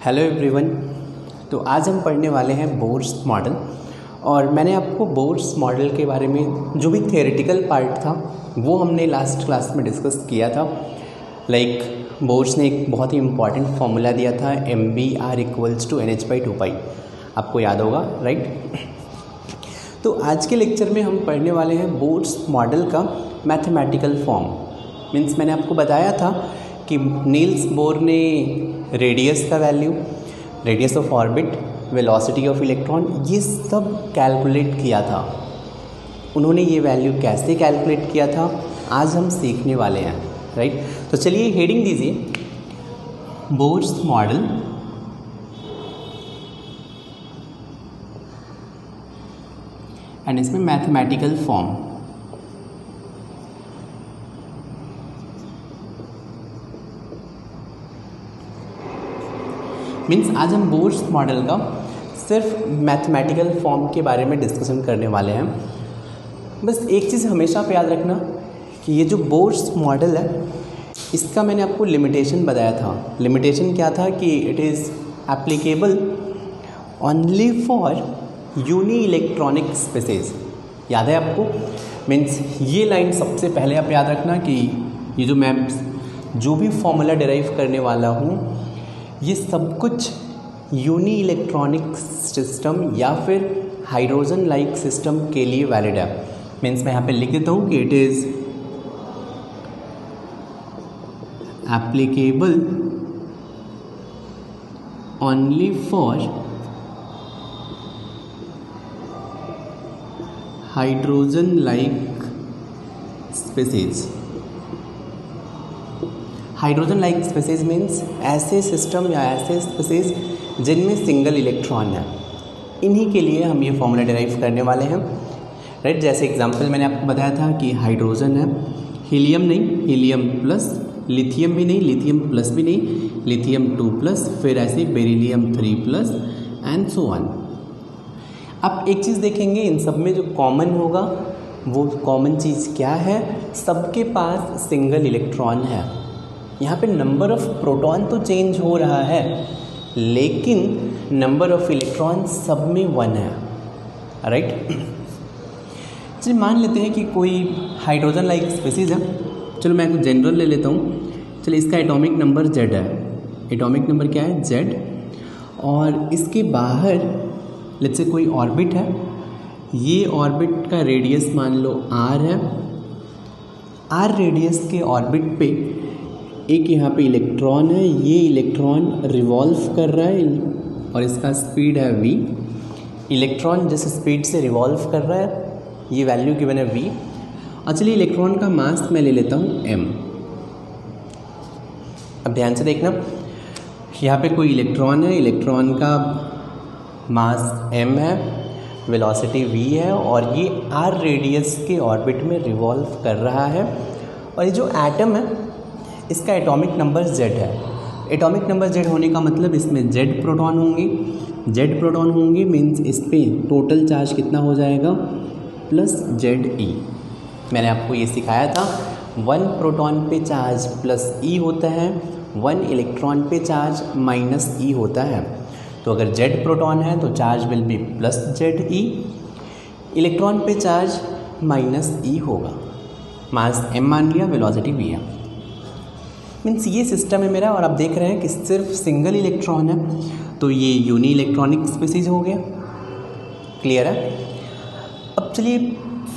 Hello everyone. तो आज हम पढ़ने वाले हैं बोर्स मॉडल। और मैंने आपको बोर्स मॉडल के बारे में जो भी थियोरेटिकल पार्ट था वो हमने लास्ट क्लास में डिस्कस किया था। बोर्स ने एक बहुत ही इम्पॉर्टेंट फार्मूला दिया था MBR=NH/2π, आपको याद होगा, राइट। तो आज के लेक्चर में हम पढ़ने वाले हैं बोर्स मॉडल का मैथमेटिकल फॉर्म। मीन्स मैंने आपको बताया था कि नील्स बोर ने रेडियस का value, radius of orbit, velocity of electron, ये सब कैलकुलेट किया था। उन्होंने ये वैल्यू कैसे कैलकुलेट किया था आज हम सीखने वाले हैं, राइट। तो चलिए हेडिंग दीजिए बोर्स मॉडल एंड इसमें मैथमेटिकल फॉर्म। मीन्स आज हम बोर्स मॉडल का सिर्फ मैथमेटिकल फॉर्म के बारे में डिस्कशन करने वाले हैं। बस एक चीज़ हमेशा आप याद रखना कि ये जो बोर्स मॉडल है इसका मैंने आपको लिमिटेशन बताया था। लिमिटेशन क्या था कि it is applicable only for uni electronic spaces. याद है आपको? मीन्स ये लाइन सबसे पहले आप याद रखना कि ये जो मैं जो भी फॉर्मूला डिराइव करने वाला हूँ ये सब कुछ यूनी इलेक्ट्रॉनिक सिस्टम या फिर हाइड्रोजन लाइक सिस्टम के लिए वैलिड है। मीन्स मैं यहाँ पे लिख देता हूँ कि it is applicable only for hydrogen like species. Hydrogen like species means ऐसे सिस्टम या ऐसे स्पेसीज जिनमें सिंगल इलेक्ट्रॉन है, इन्हीं के लिए हम ये फॉर्मूला डिराइव करने वाले हैं, राइट। जैसे एग्जांपल मैंने आपको बताया था कि हाइड्रोजन है, हीलियम नहीं, हीलियम प्लस, लिथियम भी नहीं, लिथियम प्लस भी नहीं, लिथियम 2+, फिर ऐसे बेरिलियम 3+ एंड सो ऑन। अब एक चीज़ देखेंगे, इन सब में जो कॉमन होगा वो कॉमन चीज़ क्या है? सबके पास सिंगल इलेक्ट्रॉन है। यहाँ पे नंबर ऑफ़ प्रोटॉन तो चेंज हो रहा है लेकिन नंबर ऑफ़ इलेक्ट्रॉन सब में 1 है, राइट। चलिए मान लेते हैं कि कोई हाइड्रोजन लाइक स्पेसीज है। चलो मैं कुछ जनरल ले लेता हूँ। चलिए इसका एटॉमिक नंबर Z है। एटॉमिक नंबर क्या है? Z। और इसके बाहर लेट्स से कोई ऑर्बिट है। ये ऑर्बिट का रेडियस मान लो R है। R रेडियस के ऑर्बिट पे एक यहाँ पे इलेक्ट्रॉन है। ये इलेक्ट्रॉन रिवॉल्व कर रहा है और इसका स्पीड है v। इलेक्ट्रॉन जिस स्पीड से रिवॉल्व कर रहा है ये वैल्यू गिवन है v। और चलिए इलेक्ट्रॉन का मास मैं ले लेता हूँ m। अब ध्यान से देखना, यहाँ पे कोई इलेक्ट्रॉन है, इलेक्ट्रॉन का मास m है, वेलोसिटी v है और ये r रेडियस के ऑर्बिट में रिवॉल्व कर रहा है। और ये जो एटम है इसका एटॉमिक नंबर Z है। एटॉमिक नंबर Z होने का मतलब इसमें Z प्रोटॉन होंगे। Z प्रोटॉन होंगे मीन्स इस पर टोटल चार्ज कितना हो जाएगा? +ZE। मैंने आपको ये सिखाया था 1 प्रोटॉन पे चार्ज +E होता है, 1 इलेक्ट्रॉन पे चार्ज -E होता है। तो अगर Z प्रोटॉन है तो charge will be +ZE, electron पे चार्ज -E होगा। मास m मान लिया, वेलोसिटी v है। मीन्स ये सिस्टम है मेरा और आप देख रहे हैं कि सिर्फ सिंगल इलेक्ट्रॉन है, तो ये यूनी इलेक्ट्रॉनिक स्पेसीज हो गया। क्लियर है? अब चलिए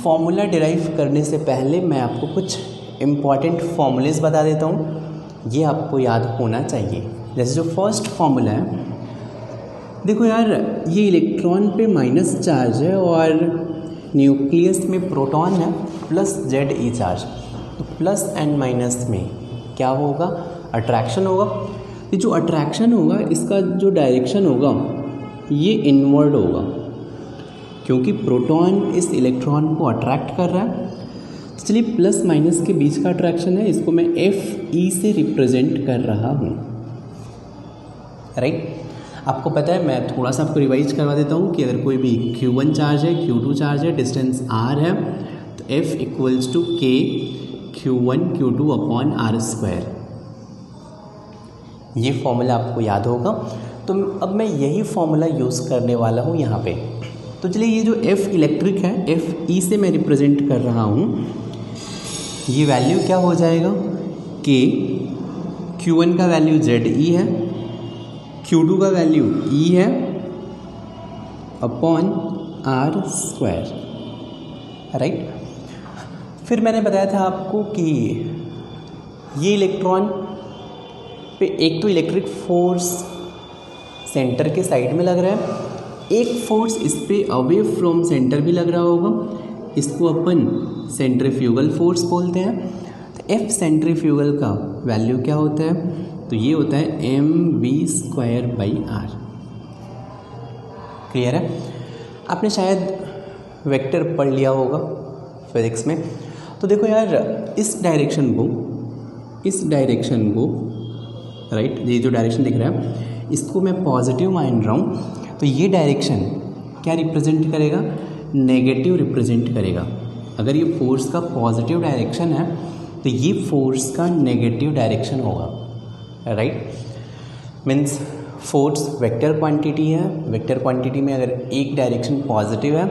फॉर्मूला डिराइव करने से पहले मैं आपको कुछ इम्पॉर्टेंट फॉर्मूलेस बता देता हूँ, ये आपको याद होना चाहिए। जैसे जो फर्स्ट फॉर्मूला है, देखो यार, ये इलेक्ट्रॉन पे माइनस चार्ज है और न्यूक्लियस में प्रोटॉन है +ZE चार्ज। तो प्लस एंड माइनस में क्या होगा? अट्रैक्शन होगा। ये जो अट्रैक्शन होगा इसका जो डायरेक्शन होगा ये इनवर्ड होगा, क्योंकि प्रोटॉन इस इलेक्ट्रॉन को अट्रैक्ट कर रहा है। तो चलिए प्लस माइनस के बीच का अट्रैक्शन है, इसको मैं FE से रिप्रेजेंट कर रहा हूँ, राइट। आपको पता है, मैं थोड़ा सा आपको रिवाइज करवा देता हूँ कि अगर कोई भी Q1 चार्ज है, Q2 चार्ज है, डिस्टेंस R है, तो F = K Q1 Q2/R²। ये फॉर्मूला आपको याद होगा। तो अब मैं यही फॉर्मूला यूज़ करने वाला हूँ यहाँ पे। तो चलिए ये जो F इलेक्ट्रिक है, F ई से मैं रिप्रेजेंट कर रहा हूँ, ये वैल्यू क्या हो जाएगा कि Q1 का वैल्यू ZE है, Q2 का वैल्यू E है अपॉन R², राइट। फिर मैंने बताया था आपको कि ये इलेक्ट्रॉन पे एक तो इलेक्ट्रिक फोर्स सेंटर के साइड में लग रहा है, एक फोर्स इस पे अवे फ्रॉम सेंटर भी लग रहा होगा, इसको अपन सेंट्रीफ्यूगल फोर्स बोलते हैं। तो F सेंट्रीफ्यूगल का वैल्यू क्या होता है, तो ये होता है mv²/r। क्लियर है? आपने शायद वेक्टर पढ़ लिया होगा फिजिक्स में। तो देखो यार, इस डायरेक्शन को राइट, ये जो डायरेक्शन दिख रहा है इसको मैं पॉजिटिव मान रहा हूँ, तो ये डायरेक्शन क्या रिप्रेजेंट करेगा, नेगेटिव रिप्रेजेंट करेगा। अगर ये फोर्स का पॉजिटिव डायरेक्शन है तो ये फोर्स का नेगेटिव डायरेक्शन होगा, right. Means force vector quantity है, वेक्टर क्वांटिटी में अगर एक डायरेक्शन पॉजिटिव है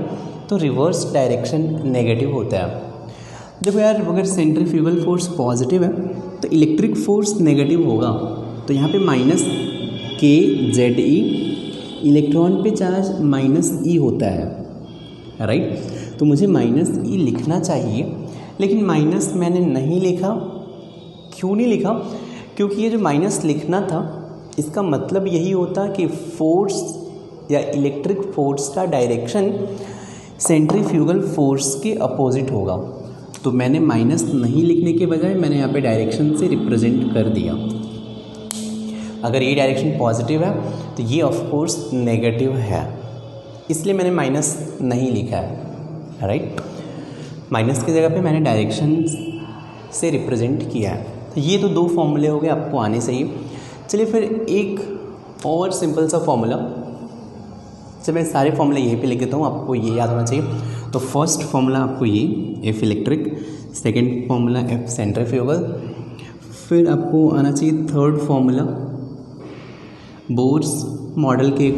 तो रिवर्स डायरेक्शन नेगेटिव होता है। देखो यार, अगर सेंट्रीफ्यूगल फोर्स पॉजिटिव है तो इलेक्ट्रिक फोर्स नेगेटिव होगा, तो यहाँ पे -kZe, इलेक्ट्रॉन पे चार्ज -e होता है, राइट। तो मुझे -e लिखना चाहिए, लेकिन माइनस मैंने नहीं लिखा। क्यों नहीं लिखा? क्योंकि ये जो माइनस लिखना था इसका मतलब यही होता कि फोर्स या इलेक्ट्रिक फोर्स का डायरेक्शन सेंट्रीफ्यूगल फोर्स के अपोजिट होगा। तो मैंने माइनस नहीं लिखने के बजाय मैंने यहाँ पे डायरेक्शन से रिप्रेजेंट कर दिया। अगर ये डायरेक्शन पॉजिटिव है तो ये ऑफ कोर्स नेगेटिव है, इसलिए मैंने माइनस नहीं लिखा है, राइट। माइनस की जगह पे मैंने डायरेक्शन से रिप्रेजेंट किया है। तो ये तो दो फॉर्मूले हो गए, आपको आने चाहिए। चलिए फिर एक और सिंपल सा फॉर्मूला, चलिए मैं सारे फॉर्मूले यहीं पे लिख देता हूँ, आपको ये याद होना चाहिए। तो फर्स्ट फॉर्मूला आपको ये F electric, second formula F centrifugal, फिर आपको आना चाहिए थर्ड फॉर्मूला बोर्स मॉडल के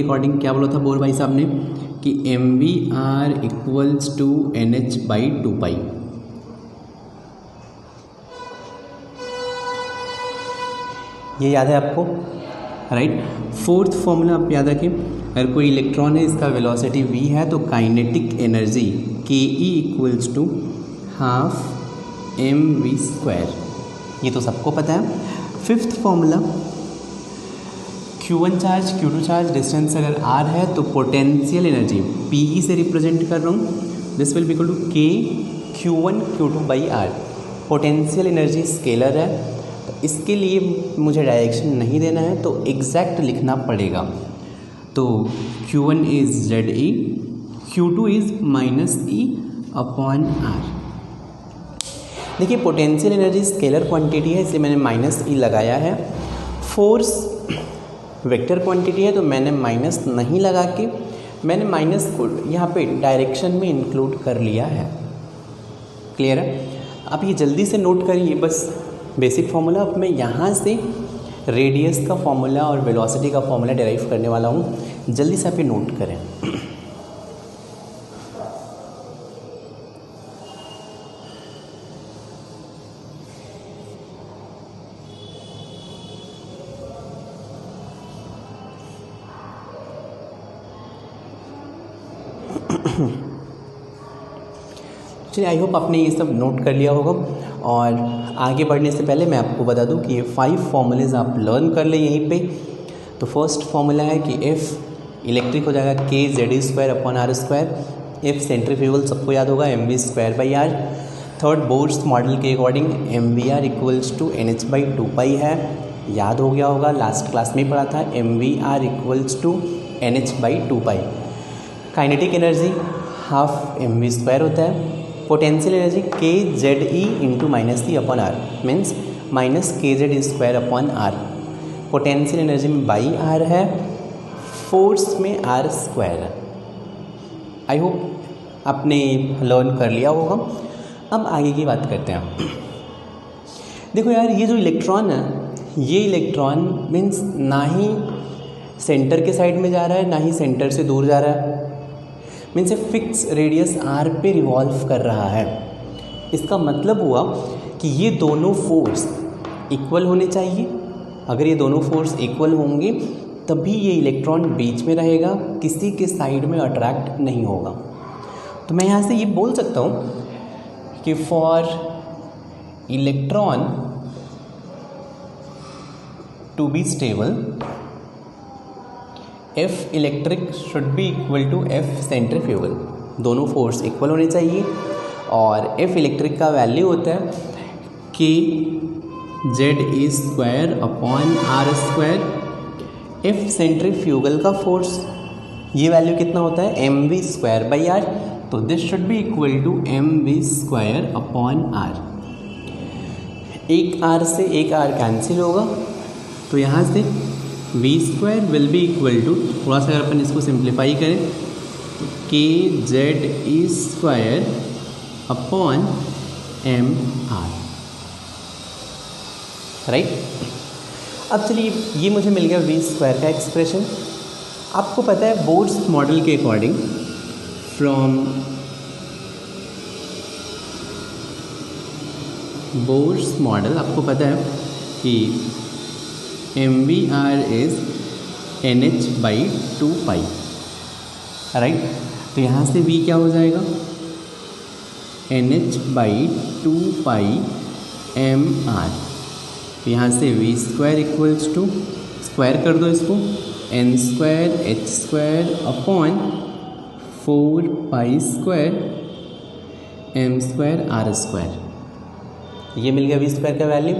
अकॉर्डिंग क्या बोला था बोर भाई साहब ने कि mvr = nh/2π। ये याद है आपको, राइट। फोर्थ फॉर्मूला आप याद रखें, अगर कोई इलेक्ट्रॉन है इसका वेलोसिटी v है तो काइनेटिक एनर्जी ke = ½ mv², ये तो सबको पता है। Fifth formula Q1 charge Q2 charge, distance अगर r है तो पोटेंशियल एनर्जी Pe से रिप्रेजेंट कर रहा हूँ, this will be equal to k Q1 Q2/r। Potential energy scalar है, तो इसके लिए मुझे डायरेक्शन नहीं देना है तो एग्जैक्ट लिखना पड़ेगा। तो Q1 is ZE, Q2 is -e/r। देखिए, पोटेंशियल एनर्जी स्केलर क्वांटिटी है इसलिए मैंने -e लगाया है। फोर्स वेक्टर क्वांटिटी है तो मैंने माइनस नहीं लगा के मैंने माइनस को यहाँ पे डायरेक्शन में इंक्लूड कर लिया है। क्लियर है? आप ये जल्दी से नोट करिए, बस बेसिक फार्मूला। अब मैं यहाँ से रेडियस का फार्मूला और वेलोसिटी का फार्मूला डिराइव करने वाला हूँ, जल्दी से आप ये नोट करें। चलिए, आई होप आपने ये सब नोट कर लिया होगा। और आगे बढ़ने से पहले मैं आपको बता दूं कि ये 5 फॉर्मूलेज आप लर्न कर लें यहीं पे। तो फर्स्ट फॉर्मूला है कि F इलेक्ट्रिक हो जाएगा kZe²/r²। F सेंट्रीफ्यूगल सबको याद होगा mv²/r। थर्ड, बोर्स मॉडल के अकॉर्डिंग mvr = nh/2π है, याद हो गया होगा, लास्ट क्लास में पढ़ा था। mvr = nh/2π। Kinetic energy ½ mv² होता है। Potential energy kZe × -e/r means -kZ²/r। Potential energy में बाई r है, फोर्स में r² है। आई होप आपने लर्न कर लिया होगा। अब आगे की बात करते हैं। देखो यार, ये जो इलेक्ट्रॉन है, ये इलेक्ट्रॉन मीन्स ना ही सेंटर के साइड में जा रहा है ना ही सेंटर से दूर जा रहा है, मीन्स फिक्स रेडियस आर पे रिवॉल्व कर रहा है। इसका मतलब हुआ कि ये दोनों फोर्स इक्वल होने चाहिए। अगर ये दोनों फोर्स इक्वल होंगे तभी ये इलेक्ट्रॉन बीच में रहेगा, किसी के साइड में अट्रैक्ट नहीं होगा। तो मैं यहाँ से ये बोल सकता हूँ कि for electron to be stable F electric should be equal to F centrifugal. दोनों फोर्स इक्वल होने चाहिए और एफ इलेक्ट्रिक का वैल्यू होता है K Z E square upon R square. F centrifugal का फोर्स ये वैल्यू कितना होता है, M V square by R. तो this should be equal to M V square upon R. एक आर से एक आर कैंसिल होगा, तो यहाँ से V square will be equal to, थोड़ा सा अगर अपन इसको सिंप्लीफाई करें, K Z E square upon M R, right. अब चलिए, ये मुझे मिल गया वी स्क्वायर का एक्सप्रेशन। आपको पता है बोर्स मॉडल के अकॉर्डिंग फ्रॉम बोर्स मॉडल आपको पता है कि M V R is N H by 2 pi, right. तो यहाँ से वी क्या हो जाएगा, N H by 2 pi M R. तो यहाँ से V square equals to, square कर दो इसको, N square H square upon 4 pi square M square R square. ये मिल गया वी स्क्वायर का वैल्यू,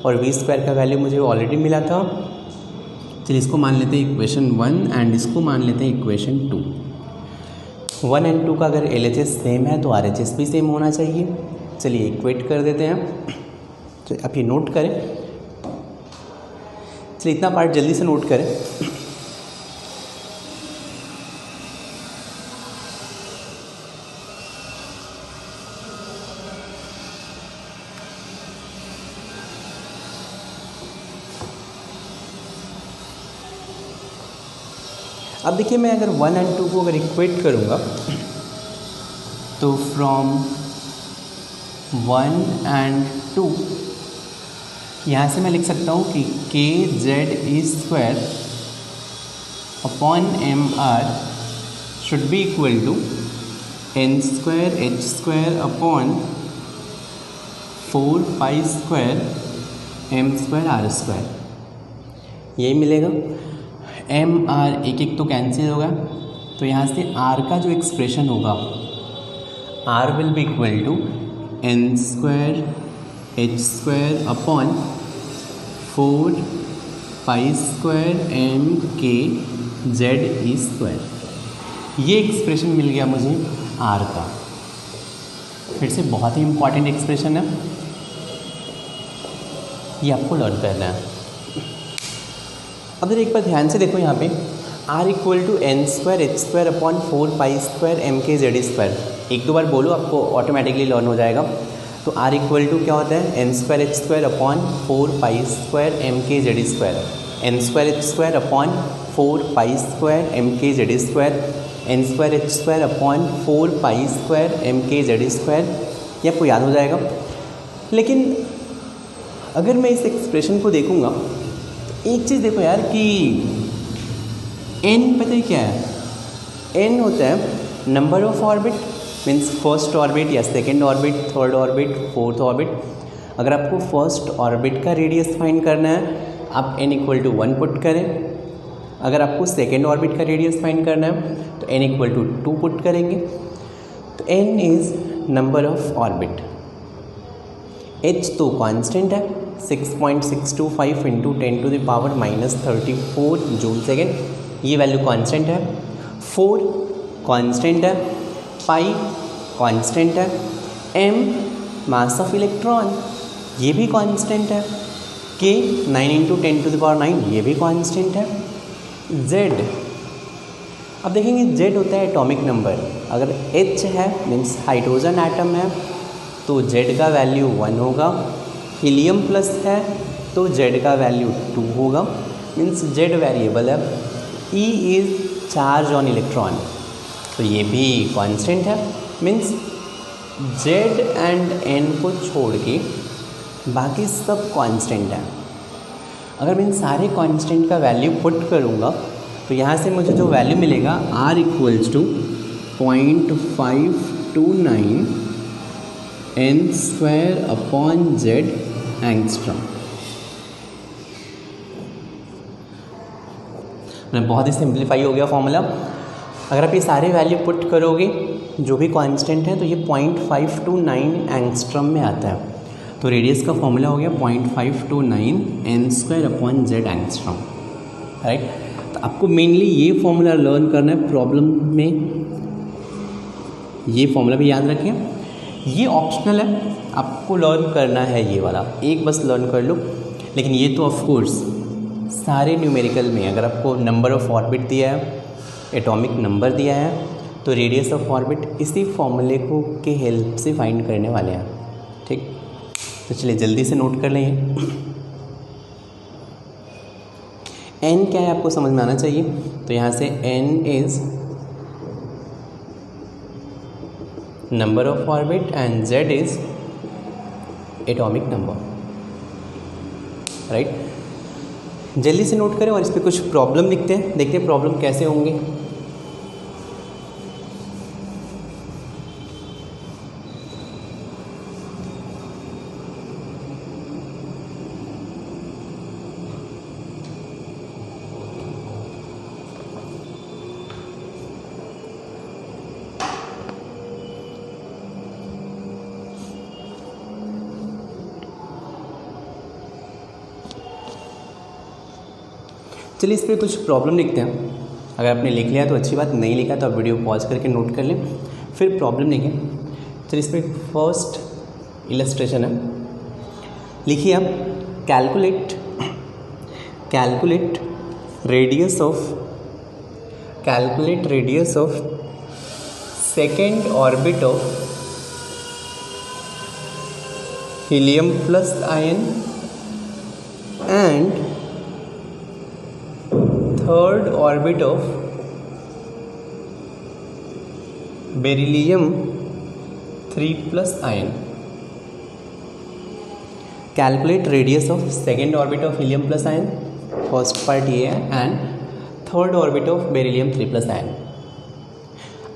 और वी स्क्वायर का वैल्यू मुझे ऑलरेडी मिला था। चलिए इसको मान लेते हैं इक्वेशन 1 एंड इसको मान लेते हैं इक्वेशन 2। 1 एंड 2 का अगर LHS सेम है तो RHS भी सेम होना चाहिए। चलिए इक्वेट कर देते हैं। तो आप ये नोट करें, चलिए इतना पार्ट जल्दी से नोट करें। अब देखिए, मैं अगर 1 एंड 2 को अगर इक्वेट करूँगा तो फ्रॉम 1 एंड 2 यहाँ से मैं लिख सकता हूँ कि K Z E square upon M R should be equal to N square H square upon 4 pi square M square R square. यही मिलेगा। एम आर एक एक तो कैंसिल होगा, तो यहाँ से आर का जो एक्सप्रेशन होगा, R will be equal to N square H square upon 4 pi square M K Z E square. ये एक्सप्रेशन मिल गया मुझे आर का। फिर से बहुत ही इम्पॉर्टेंट एक्सप्रेशन है, ये आपको लर्न करना है। अब एक बार ध्यान से देखो, यहाँ पे R equal to N square H square upon 4 pi square M K Z square. एक दो बार बोलो, आपको ऑटोमेटिकली लर्न हो जाएगा। तो आर इक्वल टू क्या होता है, N square H square upon 4 pi square M K Z square. N square H square upon 4 pi square M K Z square. N square H square upon 4 pi square M K Z square. ये आपको याद हो जाएगा। लेकिन अगर मैं इस expression को देखूँगा, एक चीज़ देखो यार कि n पता है क्या है, n होता है number of orbit, means first orbit या second orbit, third orbit, fourth orbit. अगर आपको फर्स्ट ऑर्बिट का रेडियस फाइंड करना है, आप n इक्वल टू 1 पुट करें। अगर आपको सेकंड ऑर्बिट का रेडियस फाइंड करना है तो n इक्वल टू 2 पुट करेंगे। तो n is number of orbit. h तो कांस्टेंट है, 6.625 into 10 to the power -34 joule second, ये वैल्यू कांस्टेंट है। 4 कांस्टेंट है, पाई कांस्टेंट है, m मास ऑफ इलेक्ट्रॉन ये भी कांस्टेंट है, k 9 into 10 to the power 9 ये भी कांस्टेंट है। z, अब देखेंगे z होता है एटॉमिक नंबर। अगर h है मीन्स हाइड्रोजन एटम है तो z का वैल्यू 1 होगा, हीलियम प्लस है तो जेड का वैल्यू 2 होगा, मीन्स जेड वेरिएबल है। E is charge on electron, तो ये भी कांस्टेंट है, मीन्स जेड एंड एन को छोड़ के बाकी सब कांस्टेंट है। अगर मैं इन सारे कांस्टेंट का वैल्यू पुट करूँगा तो यहाँ से मुझे जो वैल्यू मिलेगा R equals to 0.529 n square upon Z angstrom. बहुत ही सिंप्लीफाई हो गया फॉर्मूला। अगर आप ये सारे वैल्यू पुट करोगे जो भी कांस्टेंट है तो ये 0.529 एंगस्ट्रॉम में आता है। तो रेडियस का फॉर्मूला हो गया 0.529 n square upon Z angstrom, right. तो आपको मेनली ये फॉर्मूला लर्न करना है प्रॉब्लम में, ये फॉर्मूला भी याद रखें। ये ऑप्शनल है, आपको लर्न करना है ये वाला, एक बस लर्न कर लो। लेकिन ये तो ऑफ कोर्स सारे न्यूमेरिकल में, अगर आपको नंबर ऑफ ऑर्बिट दिया है, एटॉमिक नंबर दिया है, तो रेडियस ऑफ ऑर्बिट इसी फॉर्मूले को के हेल्प से फाइंड करने वाले हैं, ठीक। तो चलिए जल्दी से नोट कर लें। n क्या है आपको समझ में आना चाहिए। तो यहाँ से n is number of orbit and z is atomic number, right. जल्दी से नोट करें और इस पर कुछ प्रॉब्लम लिखते हैं, देखते हैं प्रॉब्लम कैसे होंगे। चलिए इस पर कुछ प्रॉब्लम लिखते हैं। अगर आपने लिख लिया तो अच्छी बात, नहीं लिखा तो आप वीडियो पॉज करके नोट कर लें, फिर प्रॉब्लम लिखें। चलिए इस पर फर्स्ट इलस्ट्रेशन है, लिखिए आप calculate radius of second orbit of helium plus ion and third orbit of beryllium 3+ ion. Calculate radius of second orbit of helium plus ion, first part ये है, and third orbit of beryllium 3+ ion.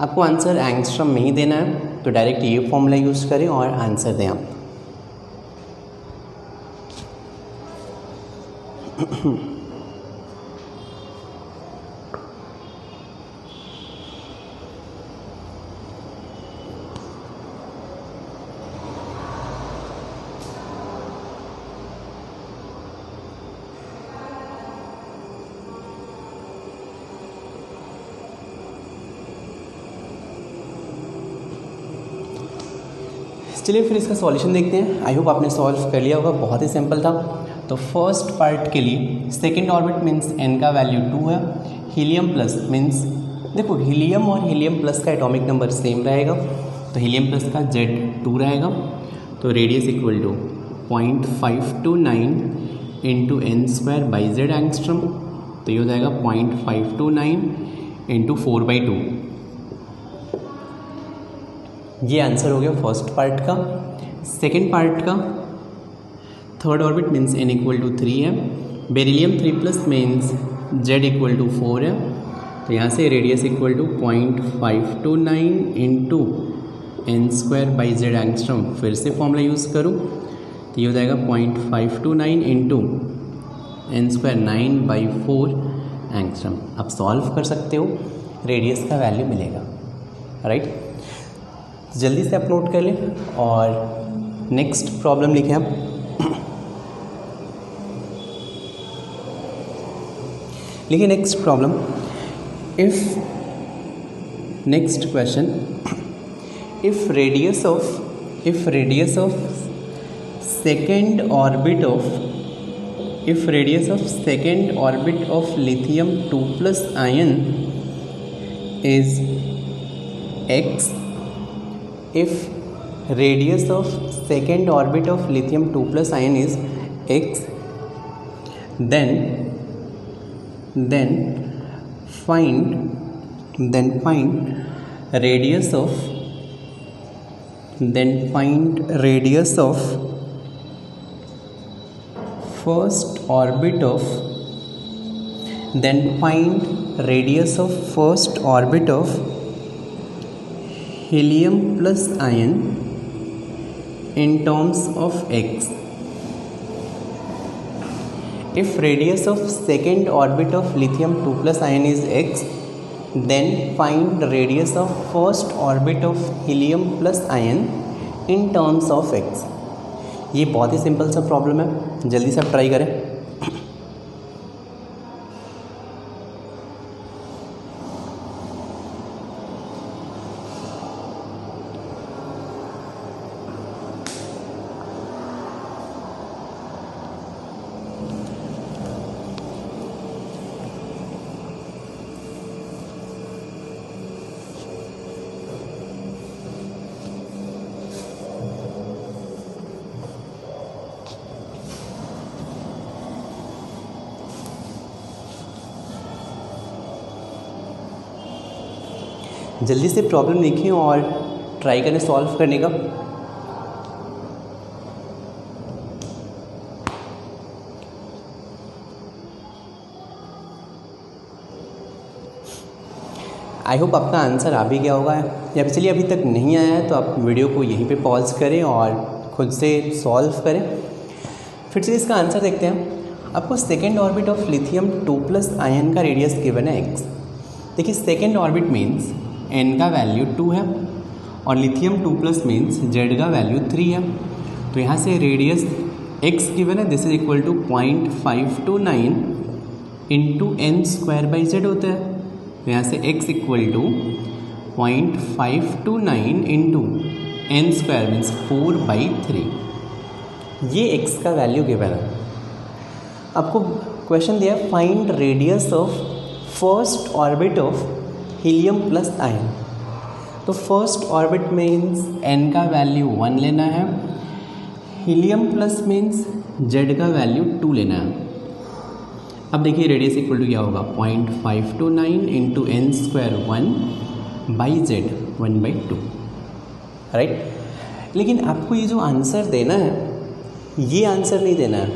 आपको answer angstrom में ही देना है, तो direct ये formula use करें और आंसर दें आप। चलिए फिर इसका सॉल्यूशन देखते हैं। आई होप आपने सॉल्व कर लिया होगा, बहुत ही सिंपल था। तो फर्स्ट पार्ट के लिए सेकेंड ऑर्बिट मीन्स n का वैल्यू 2 है, हीलियम प्लस मीन्स देखो हीलियम और हीलियम प्लस का एटॉमिक नंबर सेम रहेगा, तो हीलियम प्लस का Z 2 रहेगा। तो radius equal to 0.529 into n square by Z angstrom, तो ये हो जाएगा 0.529 इंटू 4/2। ये आंसर हो गया फर्स्ट पार्ट का। सेकेंड पार्ट का third orbit means n equal to 3 है, beryllium 3+ means z equal to 4 है, तो यहाँ से radius equal to 0.529 into n square by Z angstrom. फिर से फॉर्मूला यूज़ करूँ तो ये हो जाएगा 0.529 इंटू n स्क्वायर 9/4 एंगस्ट्रॉम। आप सॉल्व कर सकते हो, रेडियस का वैल्यू मिलेगा, राइट। जल्दी से आप नोट कर लें और नेक्स्ट प्रॉब्लम लिखें आप। लिखिए next problem. Next question, if radius of second orbit of lithium 2+ ion is x, if radius of second orbit of lithium 2 plus ion is x, then find radius of first orbit of helium plus ion in terms of x. If radius of second orbit of lithium 2 plus ion is x, then find radius of first orbit of helium plus ion in terms of x. ये बहुत ही simple सा problem है, जल्दी से आप try करें। जल्दी से प्रॉब्लम लिखें और ट्राई करें सॉल्व करने का। आई होप आपका आंसर आ भी गया होगा, या चलिए अभी तक नहीं आया है तो आप वीडियो को यहीं पे पॉज करें और खुद से सॉल्व करें। फिर से इसका आंसर देखते हैं। आपको second orbit of lithium 2 plus ion का रेडियस गिवन है एक्स। देखिए सेकेंड ऑर्बिट मीन्स n का वैल्यू 2 है और लिथियम 2 प्लस मीन्स z का वैल्यू 3 है। तो यहाँ से रेडियस x गिवन है, this is equal to 0.529 into N square by Z होता है। तो यहाँ से x equal to 0.529 into N square means 4/3। ये x का वैल्यू गिवन है। आपको क्वेश्चन दिया है find radius of first orbit of helium plus ion. तो फर्स्ट ऑर्बिट मीन्स n का वैल्यू 1 लेना है, हीलियम प्लस मीन्स z का वैल्यू 2 लेना है। अब देखिए रेडियस इक्वल टू क्या होगा 0.529 into N square 1/z 1/2, right. लेकिन आपको ये जो आंसर देना है ये आंसर नहीं देना है।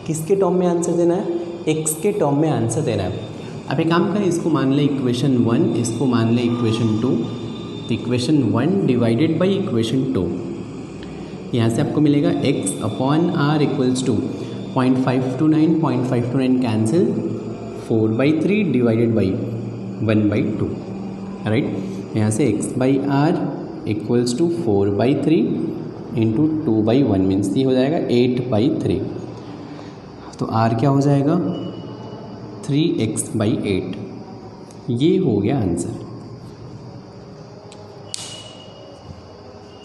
किसके टर्म में आंसर देना है? x के टर्म में आंसर देना है। अब एक काम करें, इसको मान लें इक्वेशन 1, इसको मान लें इक्वेशन 2। तो इक्वेशन 1 डिवाइडेड बाई इक्वेशन 2, यहाँ से आपको मिलेगा x upon r equals to 0.529 cancel 4/3 divided by 1/2, right. यहाँ से x by r equals to 4/3 into 2/1 means ये हो जाएगा 8/3। तो r क्या हो जाएगा 3x/8। ये हो गया आंसर।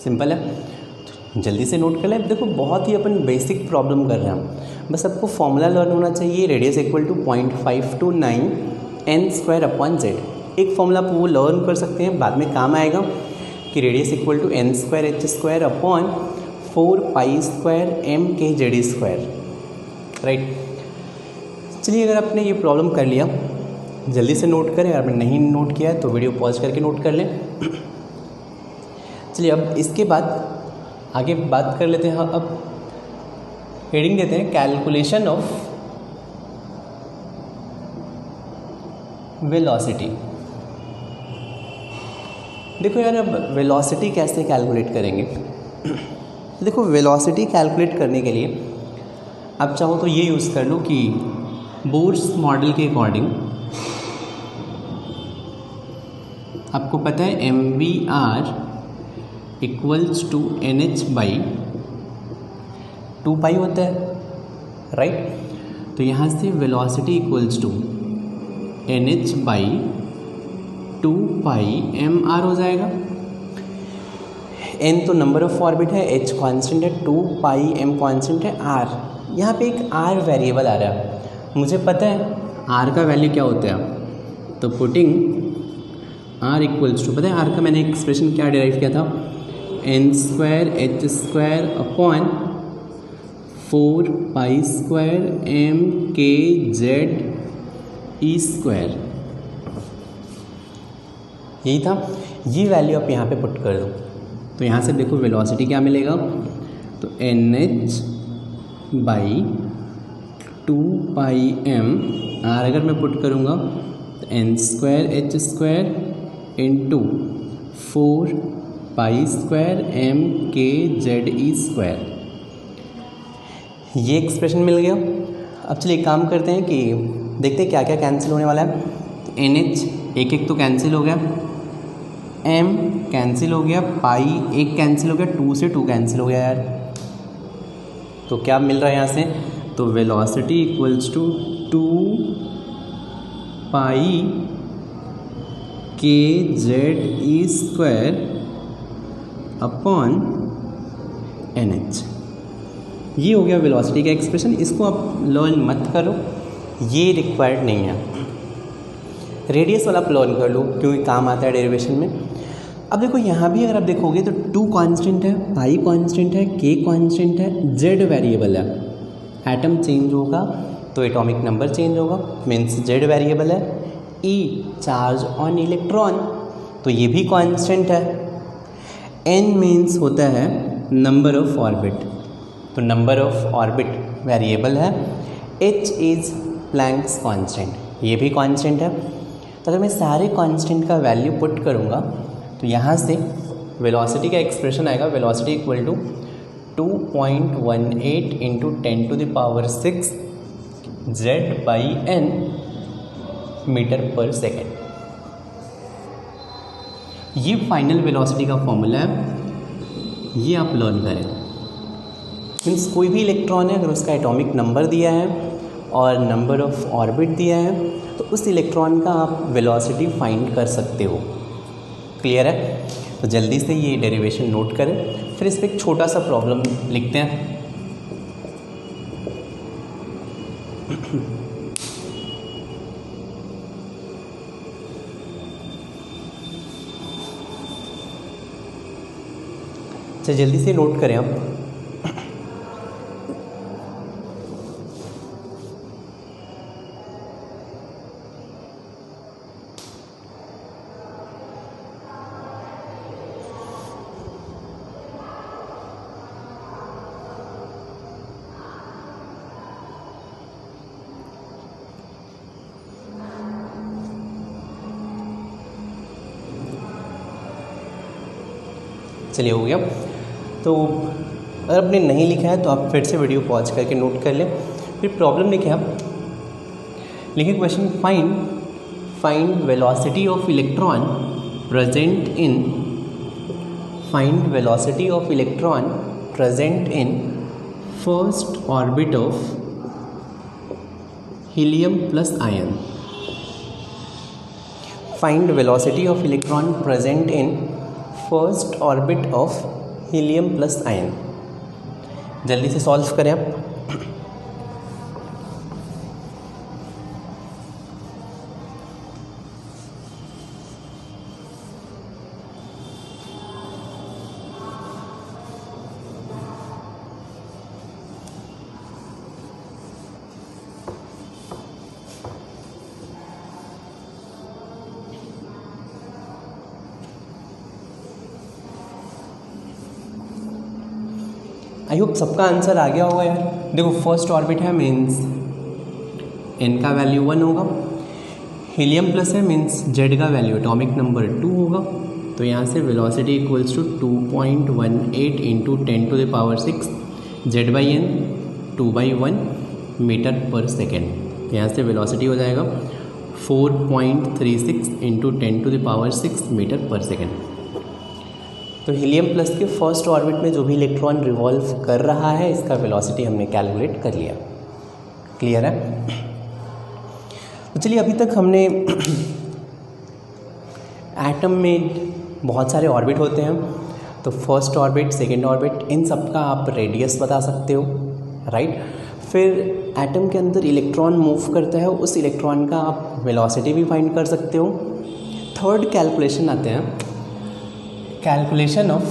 सिंपल है, जल्दी से नोट कर लें। देखो बहुत ही अपन बेसिक प्रॉब्लम कर रहे हैं, बस आपको फॉर्मूला लर्न होना चाहिए। Radius equal to 0.529 N square upon Z. एक फॉर्मूला आप वो लर्न कर सकते हैं, बाद में काम आएगा कि radius equal to N square H square upon 4π² m k Z square, right. चलिए अगर आपने ये प्रॉब्लम कर लिया जल्दी से नोट करें, अगर आपने नहीं नोट किया है तो वीडियो पॉज करके नोट कर लें। चलिए अब इसके बाद आगे बात कर लेते हैं। अब हेडिंग देते हैं कैलकुलेशन ऑफ वेलोसिटी। देखो यार अब वेलोसिटी कैसे कैलकुलेट करेंगे। देखो वेलोसिटी कैलकुलेट करने के लिए आप चाहो तो ये यूज़ कर लो कि बोर्स मॉडल के अकॉर्डिंग आपको पता है mvr इक्वल्स टू NH/2π होता है, राइट। तो यहाँ से वेलोसिटी इक्वल्स टू NH/2πmr हो जाएगा। n तो नंबर ऑफ ऑर्बिट है, h कांस्टेंट है, 2πm कांस्टेंट है, r यहाँ पे एक r वेरिएबल आ रहा है। मुझे पता है r का वैल्यू क्या होता है, तो पुटिंग r इक्वल्स टू, पता है r का मैंने एक्सप्रेशन क्या डिराइव किया था, N square H square upon 4 pi square M K Z E square. यही था, ये वैल्यू आप यहाँ पे पुट कर दो। तो यहाँ से देखो वेलोसिटी क्या मिलेगा, तो N H by 2 pi M R अगर मैं पुट करूँगा तो N square H square into 4 pi square M K Z E square. ये एक्सप्रेशन मिल गया। अब चलिए एक काम करते हैं कि देखते हैं क्या क्या कैंसिल होने वाला है। तो एन एच एक एक तो कैंसिल हो गया, एम कैंसिल हो गया, पाई एक कैंसिल हो गया, 2 से 2 कैंसिल हो गया यार। तो क्या मिल रहा है यहाँ से, तो वेलोसिटी इक्वल्स टू 2 पाई के Z E square upon N H. ये हो गया वेलोसिटी का एक्सप्रेशन। इसको आप लर्न मत करो, ये रिक्वायर्ड नहीं है। रेडियस वाला आप लर्न कर लो क्योंकि काम आता है डेरिवेशन में। अब देखो यहाँ भी अगर आप देखोगे तो 2 कांस्टेंट है, पाई कांस्टेंट है, के कांस्टेंट है, जेड वेरिएबल है। एटम चेंज होगा तो एटॉमिक नंबर चेंज होगा, मीन्स जेड वेरिएबल है। ई चार्ज ऑन इलेक्ट्रॉन, तो ये भी कांस्टेंट है। एन मीन्स होता है नंबर ऑफ ऑर्बिट, तो नंबर ऑफ ऑर्बिट वेरिएबल है। एच इज़ प्लैंक्स कांस्टेंट, ये भी कांस्टेंट है। तो अगर मैं सारे कांस्टेंट का वैल्यू पुट करूँगा तो यहाँ से वेलोसिटी का एक्सप्रेशन आएगा, velocity equal to 2.18 into 10⁻6 Z by N meter per second. ये फाइनल वेलोसिटी का फॉर्मूला है, ये आप लर्न करें। मीन्स कोई भी इलेक्ट्रॉन है अगर उसका एटॉमिक नंबर दिया है और नंबर ऑफ ऑर्बिट दिया है तो उस इलेक्ट्रॉन का आप वेलोसिटी फाइंड कर सकते हो। क्लियर है? तो जल्दी से ये डेरिवेशन नोट करें, फिर इस पर एक छोटा सा प्रॉब्लम लिखते हैं। अच्छा जल्दी से नोट करें आप। चलिए हो गया। तो अगर आपने नहीं लिखा है तो आप फिर से वीडियो पॉज करके नोट कर लें। फिर प्रॉब्लम लिखें आप, लिखिए question find velocity of electron present in first orbit of helium plus ion. Find velocity of electron present in first orbit of helium plus ion. जल्दी से सॉल्व करें आप। आई होप सबका आंसर आ गया होगा यार। देखो फर्स्ट ऑर्बिट है मीन्स एन का वैल्यू 1 होगा, हीलियम प्लस है मीन्स जेड का वैल्यू एटॉमिक नंबर 2 होगा। तो यहाँ से velocity equals to 2.18 into 10⁻6 Z by N 2/1 meter per second. यहाँ से वेलोसिटी हो जाएगा 4.36 इंटू 10⁻6 मीटर पर सेकेंड। तो हीलियम प्लस के फर्स्ट ऑर्बिट में जो भी इलेक्ट्रॉन रिवॉल्व कर रहा है इसका वेलोसिटी हमने कैलकुलेट कर लिया। क्लियर है? तो चलिए अभी तक हमने एटम में बहुत सारे ऑर्बिट होते हैं, तो फर्स्ट ऑर्बिट, सेकेंड ऑर्बिट, इन सब का आप रेडियस बता सकते हो, राइट। फिर एटम के अंदर इलेक्ट्रॉन मूव करता है, उस इलेक्ट्रॉन का आप वेलोसिटी भी फाइंड कर सकते हो। थर्ड कैलकुलेशन आते हैं, कैलकुलेशन ऑफ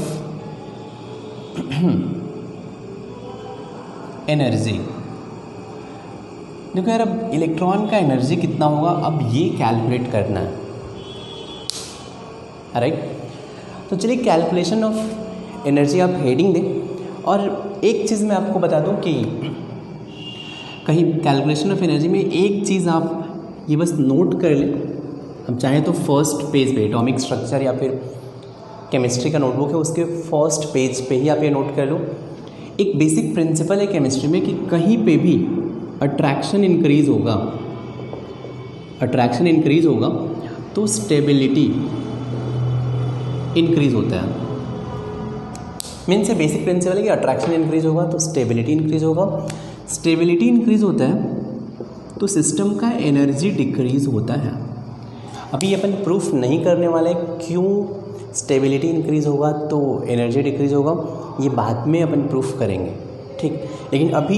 एनर्जी। देखो यार, अब इलेक्ट्रॉन का एनर्जी कितना होगा, अब ये कैलकुलेट करना है, राइट। तो चलिए कैलकुलेशन ऑफ एनर्जी आप हेडिंग दें। और एक चीज़ मैं आपको बता दूं कि कहीं कैलकुलेशन ऑफ एनर्जी में एक चीज़ आप ये बस नोट कर लें। हम चाहें तो फर्स्ट पेज पे एटॉमिक स्ट्रक्चर या फिर केमिस्ट्री का नोटबुक है, उसके फर्स्ट पेज पे ही आप ये नोट कर लो। एक बेसिक प्रिंसिपल है केमिस्ट्री में कि कहीं पे भी अट्रैक्शन इंक्रीज होगा तो स्टेबिलिटी इंक्रीज होता है। मीन्स ये बेसिक प्रिंसिपल है कि अट्रैक्शन इंक्रीज होगा तो स्टेबिलिटी इंक्रीज होगा। स्टेबिलिटी इंक्रीज होता है तो सिस्टम का एनर्जी डिक्रीज होता है। अभी अपन प्रूफ नहीं करने वाले क्यों स्टेबिलिटी इंक्रीज होगा तो एनर्जी डिक्रीज होगा, ये बाद में अपन प्रूफ करेंगे, ठीक। लेकिन अभी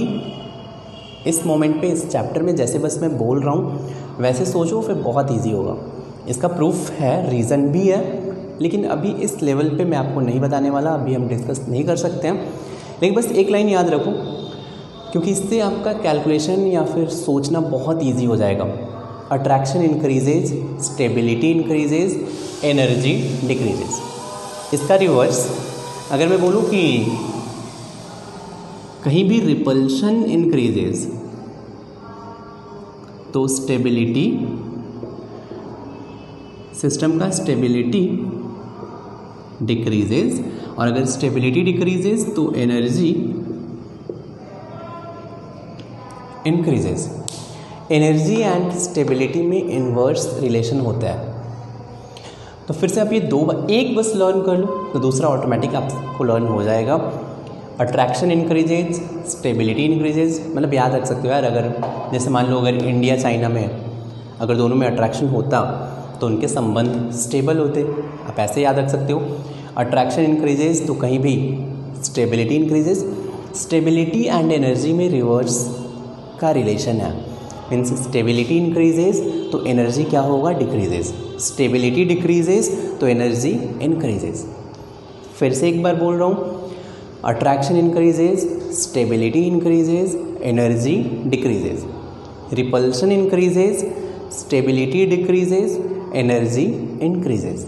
इस मोमेंट पे इस चैप्टर में जैसे बस मैं बोल रहा हूँ वैसे सोचो, फिर बहुत इजी होगा। इसका प्रूफ है, रीज़न भी है, लेकिन अभी इस लेवल पे मैं आपको नहीं बताने वाला, अभी हम डिस्कस नहीं कर सकते हैं। लेकिन बस एक लाइन याद रखो, क्योंकि इससे आपका कैलकुलेशन या फिर सोचना बहुत ईजी हो जाएगा। Attraction increases, stability increases, energy decreases. इसका रिवर्स अगर मैं बोलूँ कि कहीं भी रिपल्शन इंक्रीजेज तो स्टेबिलिटी, सिस्टम का स्टेबिलिटी डिक्रीजेज, और अगर स्टेबिलिटी डिक्रीजेज तो energy increases. Energy and stability में इन्वर्स रिलेशन होता है। तो फिर से आप ये एक बस लर्न कर लो तो दूसरा ऑटोमेटिक आपको लर्न हो जाएगा। अट्रैक्शन इंक्रीजेज, स्टेबिलिटी इंक्रीजेज, मतलब याद रख सकते हो यार। अगर जैसे मान लो अगर इंडिया चाइना में अगर दोनों में अट्रैक्शन होता तो उनके संबंध स्टेबल होते, आप ऐसे याद रख सकते हो। अट्रैक्शन इंक्रीजेज तो कहीं भी stability increases. Stability and energy में रिवर्स का रिलेशन है, मीन्स स्टेबिलिटी इंक्रीजेज तो एनर्जी क्या होगा, डिक्रीजेज। स्टेबिलिटी डिक्रीजेज तो एनर्जी इंक्रीजेज। फिर से एक बार बोल रहा हूँ, attraction increases, stability increases, energy decreases. Repulsion increases, stability decreases, energy increases.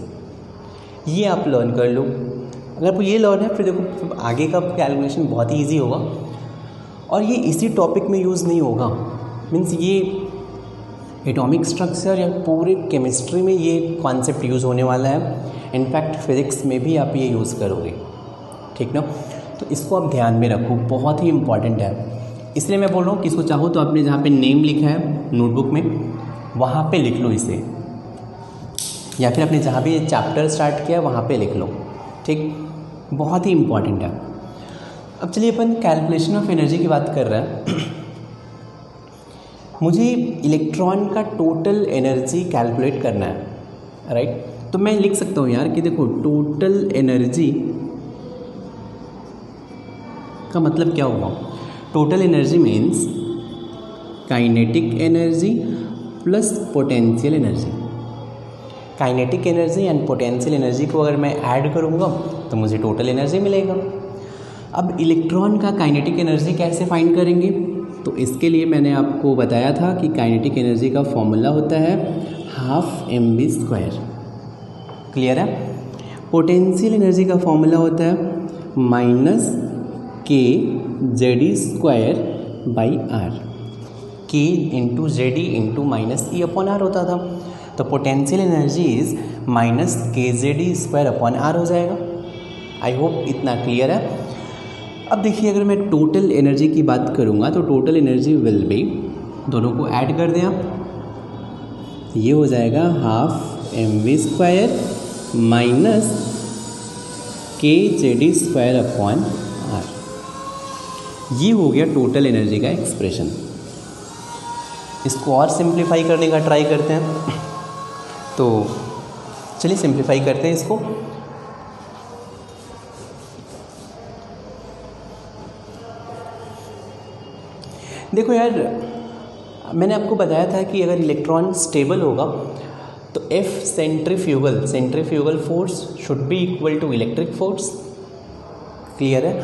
ये आप लर्न कर लो। अगर आपको ये लर्न है फिर देखो आगे का कैलकुलेशन बहुत ही ईजी होगा। और ये इसी टॉपिक में यूज़ नहीं होगा, मीन्स ये एटॉमिक स्ट्रक्चर या पूरे केमिस्ट्री में ये कॉन्सेप्ट यूज़ होने वाला है। इनफैक्ट फिज़िक्स में भी आप ये यूज़ करोगे, ठीक ना। तो इसको आप ध्यान में रखो, बहुत ही इंपॉर्टेंट है। इसलिए मैं बोल रहा हूँ कि इसको चाहो तो आपने जहाँ पे नेम लिखा है नोटबुक में वहाँ पे लिख लो इसे, या फिर आपने जहाँ भी ये चैप्टर स्टार्ट किया वहाँ पे लिख लो, ठीक। बहुत ही इंपॉर्टेंट है। अब चलिए अपन कैलकुलेशन ऑफ एनर्जी की बात कर रहे हैं। मुझे इलेक्ट्रॉन का टोटल एनर्जी कैलकुलेट करना है, राइट। तो मैं लिख सकता हूँ यार कि देखो टोटल एनर्जी का मतलब क्या हुआ। Total energy means kinetic energy plus potential energy. Kinetic energy and potential energy को अगर मैं ऐड करूँगा तो मुझे टोटल एनर्जी मिलेगा। अब इलेक्ट्रॉन का काइनेटिक एनर्जी कैसे फाइंड करेंगे, तो इसके लिए मैंने आपको बताया था कि काइनेटिक एनर्जी का फॉर्मूला होता है ½ क्लियर है। पोटेंशियल एनर्जी का फॉर्मूला होता है -kZe²/r। k into JD into -E/r होता था, तो पोटेंशियल एनर्जी इज -kZe²/r हो जाएगा। आई होप इतना क्लियर है। अब देखिए अगर मैं टोटल एनर्जी की बात करूँगा तो टोटल एनर्जी विल बी, दोनों को ऐड कर दें आप, ये हो जाएगा ½ mv² kZe²/r। ये हो गया टोटल एनर्जी का एक्सप्रेशन। इसको और सिंप्लीफाई करने का ट्राई करते हैं, तो चलिए सिंप्लीफाई करते हैं इसको। देखो यार, मैंने आपको बताया था कि अगर इलेक्ट्रॉन स्टेबल होगा तो F centrifugal force should be equal to electric force, clear है।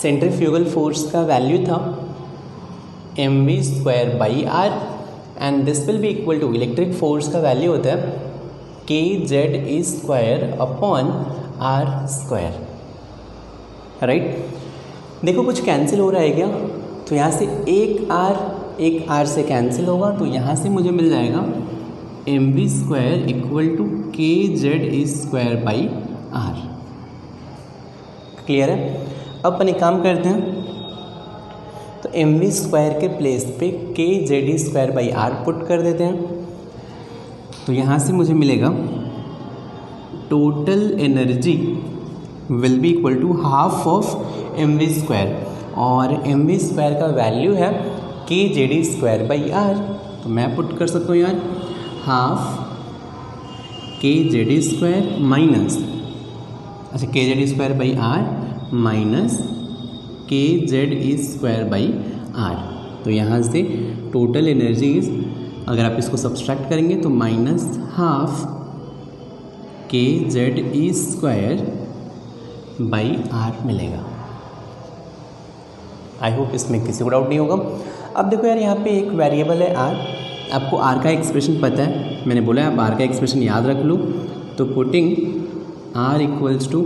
सेंट्रीफ्यूगल फोर्स का वैल्यू था mv²/r and this will be equal to electric force का वैल्यू होता है kz²/r²। राइट, देखो कुछ कैंसिल हो रहा है क्या, तो यहाँ से एक r से कैंसिल होगा, तो यहाँ से मुझे मिल जाएगा mv² equal to kz²/r। Clear है। अब अपन एक काम करते हैं, तो mv² के प्लेस पे kz²/r पुट कर देते हैं। तो यहाँ से मुझे मिलेगा total energy will be equal to half of mv², और mv² का वैल्यू है kz²/r। तो मैं पुट कर सकता हूँ यार हाफ kz² माइनस, अच्छा kz²/r माइनस kz²/r। तो यहाँ से टोटल एनर्जी अगर आप इसको सब्सट्रैक्ट करेंगे तो माइनस हाफ kz²/r मिलेगा। आई होप इसमें किसी को डाउट नहीं होगा। अब देखो यार, यहाँ पे एक वेरिएबल है r, आपको r का एक्सप्रेशन पता है, मैंने बोला है आप r का एक्सप्रेशन याद रख लो। तो putting r equals to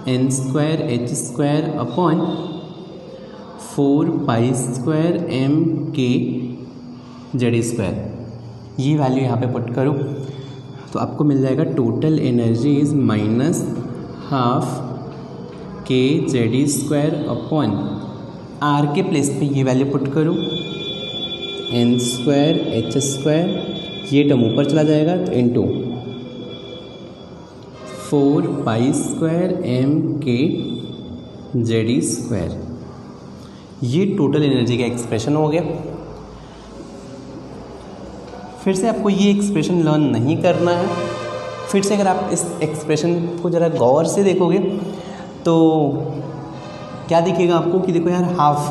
n²h²/4π²mkz², ये वैल्यू यहाँ पे पुट करो तो आपको मिल जाएगा total energy is minus half kz²/r के प्लेस पे ये वैल्यू पुट करो n²h², ये टर्म ऊपर चला जाएगा तो इंटू 4π²mkz², ये टोटल एनर्जी का एक्सप्रेशन हो गया। फिर से आपको ये एक्सप्रेशन लर्न नहीं करना है, फिर से अगर आप इस एक्सप्रेशन को ज़रा गौर से देखोगे तो क्या दिखेगा आपको कि देखो यार हाफ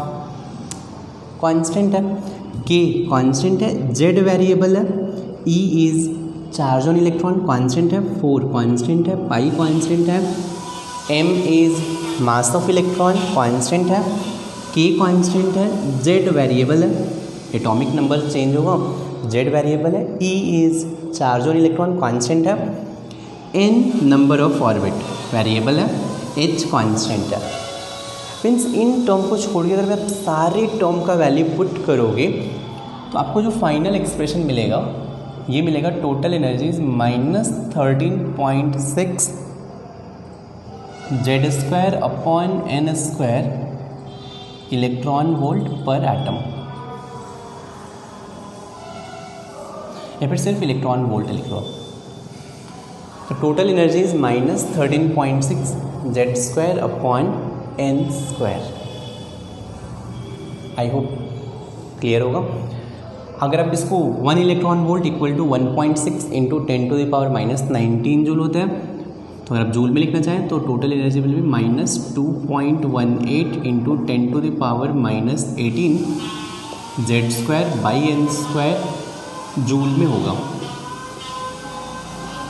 कांस्टेंट है, के कांस्टेंट है, जेड वेरिएबल है, E is charge on electron constant है, 4 कांस्टेंट है, पाई कांस्टेंट है, M is mass of electron constant है, के कांस्टेंट है, जेड वेरिएबल है, एटॉमिक नंबर चेंज होगा, जेड वेरिएबल है, E is charge on electron constant है, N number of orbit variable है, एच कांस्टेंट है। मीन्स इन टर्म को छोड़ के अगर आप सारे टर्म का वैल्यू पुट करोगे तो आपको जो फाइनल एक्सप्रेशन मिलेगा ये मिलेगा total energy is -13.6 z²/n² electron volt per atom, या फिर सिर्फ इलेक्ट्रॉन वोल्ट लिख लो। तो total energy is -13.6 z²/n²। I hope clear होगा। अगर आप इसको 1 electron volt equal to 1.6 into 10⁻⁻19 joule होता है, तो अगर आप जूल में लिखना चाहें तो total energy will B -2.18 into 10⁻⁻18 z²/n² joule में होगा।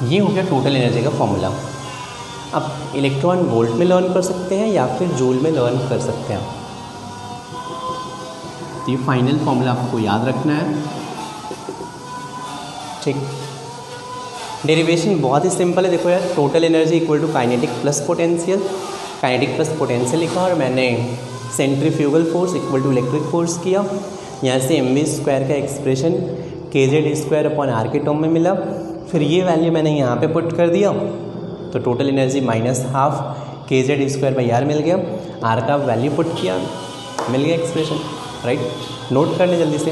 ये हो गया टोटल एनर्जी का फॉर्मूला। अब इलेक्ट्रॉन वोल्ट में लर्न कर सकते हैं या फिर जूल में लर्न कर सकते हैं। तो ये फाइनल फॉर्मूला आपको याद रखना है, ठीक। डेरिवेशन बहुत ही सिंपल है। देखो यार, total energy equal to kinetic plus potential, kinetic plus potential लिखा और मैंने centrifugal force equal to electric force किया। यहाँ से mv² का एक्सप्रेशन kz²/r के टर्म में मिला, फिर ये वैल्यू मैंने यहाँ पे पुट कर दिया तो टोटल एनर्जी -12 kz²/r मिल गया। r का वैल्यू पुट किया, मिल गया एक्सप्रेशन, राइट। नोट कर लें जल्दी से।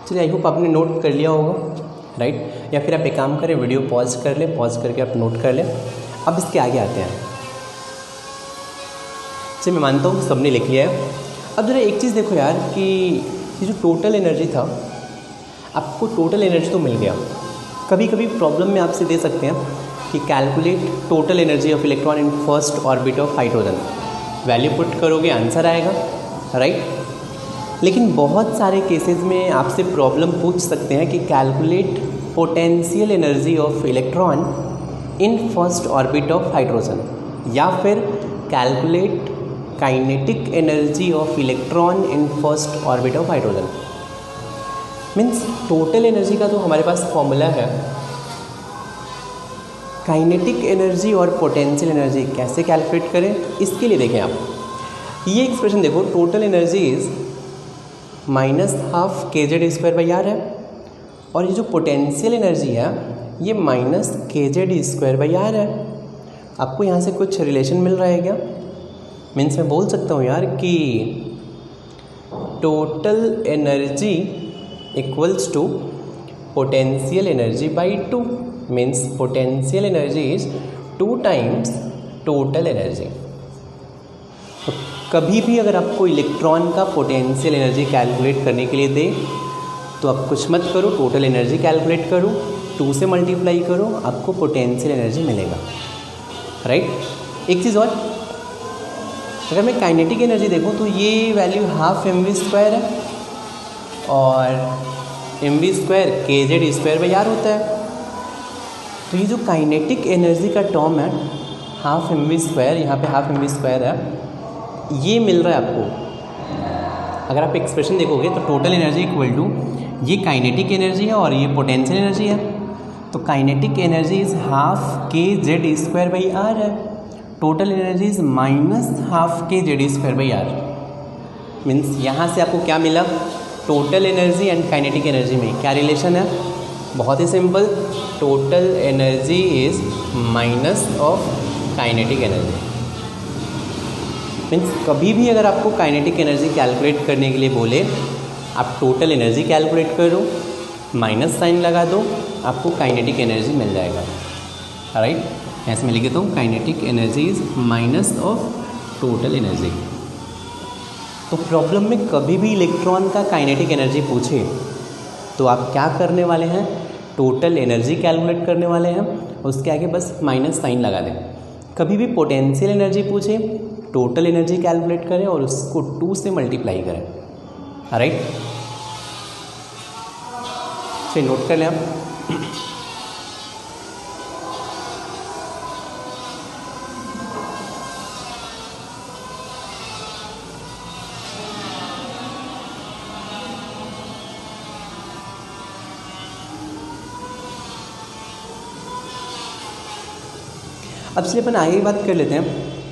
चलिए, आई होप आपने नोट कर लिया होगा, राइट। या फिर आप एक काम करें, वीडियो पॉज कर लें, पॉज करके आप नोट कर लें। अब इसके आगे आते हैं। चलिए, मैं मानता हूँ सबने लिख लिया है। अब ज़रा एक चीज़ देखो यार कि ये जो टोटल एनर्जी था, आपको टोटल एनर्जी तो मिल गया। कभी कभी प्रॉब्लम में आपसे दे सकते हैं कि calculate total energy of electron in first orbit of hydrogen. Value put करोगे, आंसर आएगा, राइट। लेकिन बहुत सारे केसेस में आपसे प्रॉब्लम पूछ सकते हैं कि calculate potential energy of electron in first orbit of hydrogen, या फिर calculate kinetic energy of electron in first orbit of hydrogen. Means total energy का तो हमारे पास फॉर्मूला है, काइनेटिक एनर्जी और पोटेंशियल एनर्जी कैसे कैलकुलेट करें, इसके लिए देखें आप ये एक्सप्रेशन देखो। टोटल एनर्जी इज़ -12 kZ²/R है, और ये जो पोटेंशियल एनर्जी है ये -kZ²/R है। आपको यहाँ से कुछ रिलेशन मिल रहा है क्या? मीन्स मैं बोल सकता हूँ यार कि total energy equals to potential energy by 2। Means potential energy is 2 times total energy. तो कभी भी अगर आपको इलेक्ट्रॉन का पोटेंशियल एनर्जी कैलकुलेट करने के लिए दे तो आप कुछ मत करो, टोटल एनर्जी कैलकुलेट करो, 2 से मल्टीप्लाई करो, आपको पोटेंशियल एनर्जी मिलेगा, राइट। एक चीज़ और, अगर मैं काइनेटिक एनर्जी देखूं तो ये वैल्यू 12 mv² है, और mv² kZ²/R होता है। तो ये जो काइनेटिक एनर्जी का टर्म है 12 mv², यहाँ पे 12 mv² है, ये मिल रहा है आपको। अगर आप एक्सप्रेशन देखोगे तो टोटल एनर्जी इक्वल टू ये काइनेटिक एनर्जी है और ये पोटेंशियल एनर्जी है। तो काइनेटिक एनर्जी इज़ 12 kZ²/R है, total energy is -12 kZ²/R। Means यहाँ से आपको क्या मिला, total energy and kinetic energy में क्या रिलेशन है? बहुत ही simple, total energy is minus of kinetic energy. Means कभी भी अगर आपको काइनेटिक एनर्जी कैलकुलेट करने के लिए बोले, आप टोटल एनर्जी कैलकुलेट करो, माइनस साइन लगा दो, आपको काइनेटिक एनर्जी मिल जाएगा, राइट। ऐसे में लिख देता हूँ, kinetic energy is minus of total energy. तो प्रॉब्लम में कभी भी इलेक्ट्रॉन का काइनेटिक एनर्जी पूछे तो आप क्या करने वाले हैं, टोटल एनर्जी कैलकुलेट करने वाले हैं, उसके आगे बस माइनस साइन लगा दें। कभी भी पोटेंशियल एनर्जी पूछे, टोटल एनर्जी कैलकुलेट करें और उसको 2 से मल्टीप्लाई करें, राइट। चलिए नोट कर लें आप। अब चलिए अपन आगे बात कर लेते हैं।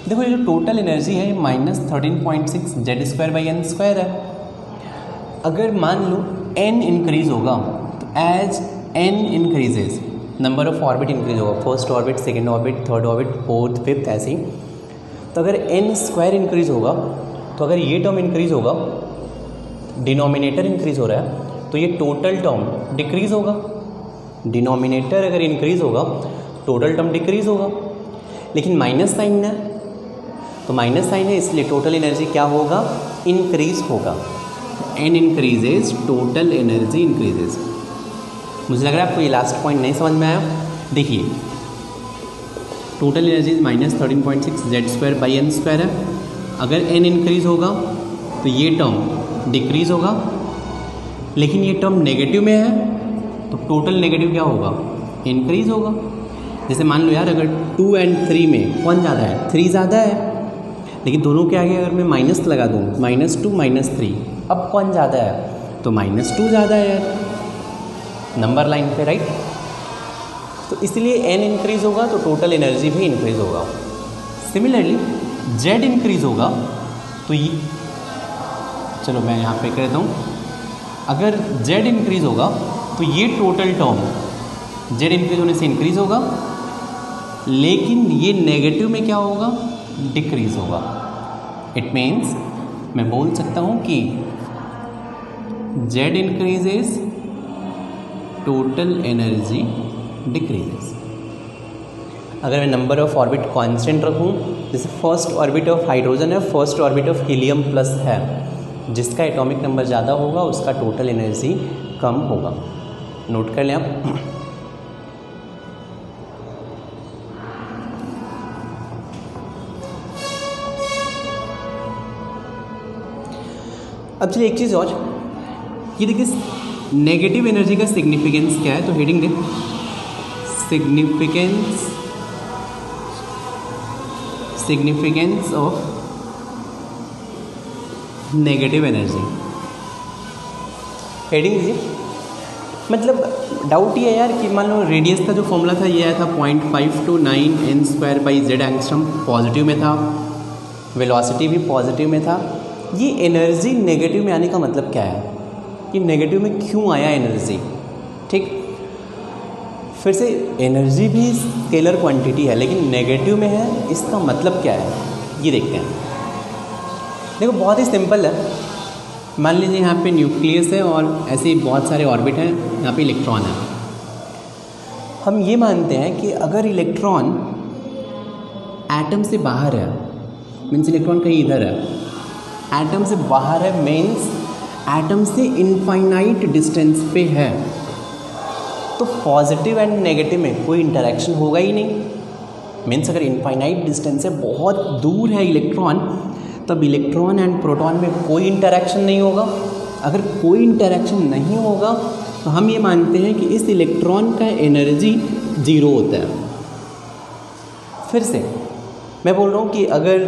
देखो, ये जो टोटल एनर्जी है -13.6 Z²/n² है। अगर मान लो n इंक्रीज होगा तो as n increases number of orbit increase होगा, first orbit, second orbit, third orbit, fourth, fifth, ऐसे ही। तो अगर n² इंक्रीज होगा तो अगर ये टर्म इंक्रीज होगा, डिनोमिनेटर इंक्रीज हो रहा है, तो ये टोटल टर्म डिक्रीज होगा। डिनोमिनेटर अगर इंक्रीज होगा, टोटल टर्म डिक्रीज होगा। लेकिन माइनस साइन है, तो माइनस साइन है इसलिए टोटल एनर्जी क्या होगा, इंक्रीज होगा। n increases, total energy increases. मुझे लग रहा है आपको ये लास्ट पॉइंट नहीं समझ में आया। देखिए, टोटल एनर्जी -13.6 Z²/n² है। अगर n इंक्रीज होगा तो ये टर्म डिक्रीज होगा, लेकिन ये टर्म नेगेटिव में है तो टोटल नेगेटिव क्या होगा, इंक्रीज होगा। जैसे मान लो यार, अगर 2 और 3 में कौन ज़्यादा है, 3 ज़्यादा है, लेकिन दोनों के आगे अगर मैं माइनस लगा दूँ, -2 -3, अब कौन ज़्यादा है, तो -2 ज़्यादा है यार, नंबर लाइन पे, राइट। तो इसलिए n इंक्रीज होगा तो टोटल एनर्जी भी इंक्रीज होगा। सिमिलरली z इंक्रीज होगा तो ये, चलो मैं यहाँ पे कहता हूँ, अगर z इंक्रीज होगा तो ये टोटल टर्म z इंक्रीज होने से इंक्रीज होगा, लेकिन ये नेगेटिव में क्या होगा, डिक्रीज होगा। इट मीन्स मैं बोल सकता हूँ कि Z increases, total energy decreases. अगर मैं नंबर ऑफ ऑर्बिट कांस्टेंट रखूँ, जैसे फर्स्ट ऑर्बिट ऑफ हाइड्रोजन है, first orbit of helium plus है, जिसका एटॉमिक नंबर ज़्यादा होगा उसका टोटल एनर्जी कम होगा। नोट कर लें आप। अब चलिए एक चीज़ और, ये देखिए नेगेटिव एनर्जी का सिग्निफिकेंस क्या है, तो heading they significance of negative energy. Heading दीजिए। मतलब डाउट ये है यार कि मान लो रेडियस का जो फॉर्मूला था ये आया था 0.529 n² एंगस्ट्रॉम, पॉजिटिव में था, वेलोसिटी भी पॉजिटिव में था। ये एनर्जी नेगेटिव में आने का मतलब क्या है, कि नेगेटिव में क्यों आया एनर्जी? ठीक, फिर से एनर्जी भी स्केलर क्वांटिटी है लेकिन नेगेटिव में है, इसका मतलब क्या है ये देखते हैं। देखो बहुत ही सिंपल है। मान लीजिए यहाँ पे न्यूक्लियस है और ऐसे ही बहुत सारे ऑर्बिट हैं, यहाँ पे इलेक्ट्रॉन है। हम ये मानते हैं कि अगर इलेक्ट्रॉन एटम से बाहर है, मीन्स इलेक्ट्रॉन कहीं इधर है, एटम से बाहर है मीन्स एटम से इनफाइनाइट डिस्टेंस पे है, तो पॉजिटिव एंड नेगेटिव में कोई इंटरेक्शन होगा ही नहीं। मीन्स अगर इनफाइनाइट डिस्टेंस से बहुत दूर है इलेक्ट्रॉन, तब इलेक्ट्रॉन एंड प्रोटॉन में कोई इंटरेक्शन नहीं होगा। अगर कोई इंटरेक्शन नहीं होगा तो हम ये मानते हैं कि इस इलेक्ट्रॉन का एनर्जी ज़ीरो होता है। फिर से मैं बोल रहा हूँ कि अगर